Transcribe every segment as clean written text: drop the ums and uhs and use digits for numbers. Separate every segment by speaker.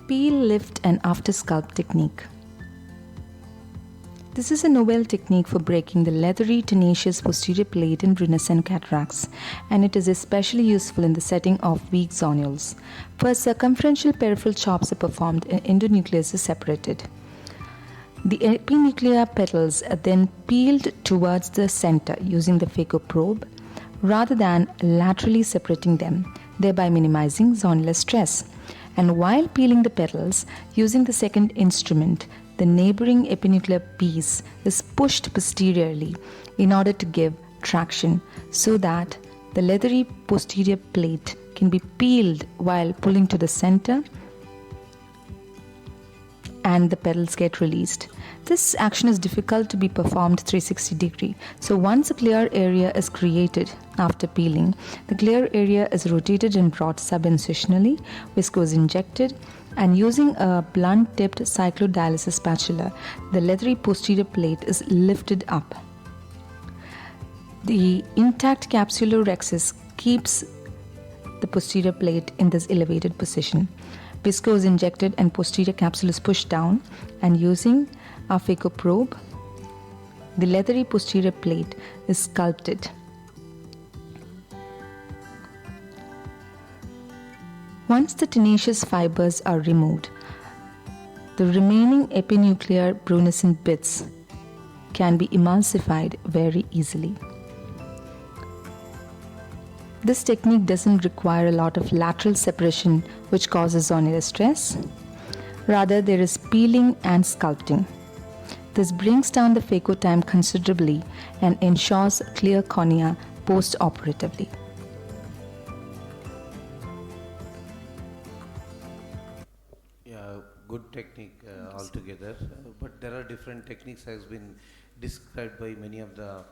Speaker 1: Peel, lift and after sculpt technique. This is a novel technique for breaking the leathery, tenacious posterior plate in Brunnesen cataracts, and it is especially useful in the setting of weak zonules. First, circumferential peripheral chops are performed and endonucleus is separated. The epinuclear petals are then peeled towards the center using the phaco probe rather than laterally separating them, thereby minimizing zonular stress. And while peeling the petals, using the second instrument, the neighboring epinuclear piece is pushed posteriorly in order to give traction so that the leathery posterior plate can be peeled while pulling to the center and the petals get released. This action is difficult to be performed 360 degree. So once a clear area is created after peeling, the clear area is rotated and brought subincisionally, viscose injected, and using a blunt-tipped cyclodialysis spatula, the leathery posterior plate is lifted up. The intact capsulorhexis keeps the posterior plate in this elevated position. Viscose injected and posterior capsule is pushed down, and using our phaco probe, the leathery posterior plate is sculpted. Once the tenacious fibers are removed, the remaining epinuclear Brunnesen bits can be emulsified very easily. This technique doesn't require a lot of lateral separation which causes zonular stress. Rather, there is peeling and sculpting. This brings down the phaco time considerably and ensures clear cornea post-operatively.
Speaker 2: Yeah, good technique altogether. But there are different techniques has been described by many of the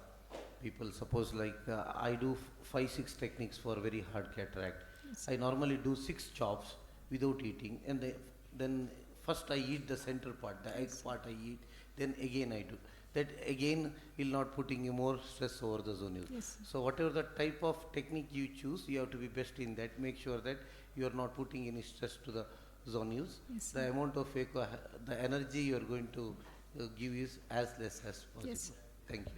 Speaker 2: people. Suppose like I do 5-6 techniques for very hard cataract. Yes. I normally do 6 chops without eating, and then first I eat the center part, the egg part I eat, then again I do. That again will not putting you more stress over the zonule. Yes. So whatever the type of technique you choose, you have to be best in that. Make sure that you are not putting any stress to the zonules. Yes, the amount of phaco, the energy you are going to give is as less as possible. Yes. Thank you.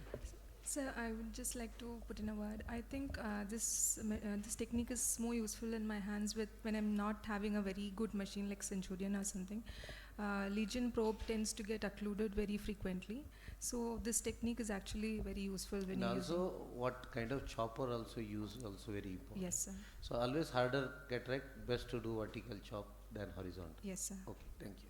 Speaker 3: Sir, I would just like to put in a word. I think this technique is more useful in my hands when I'm not having a very good machine like Centurion or something. Legion probe tends to get occluded very frequently. So this technique is actually very useful when you use it.
Speaker 2: Also, what kind of chopper also use also very important.
Speaker 3: Yes, sir.
Speaker 2: So always harder cataract, best to do vertical chop than horizontal.
Speaker 3: Yes, sir.
Speaker 2: Okay, thank you.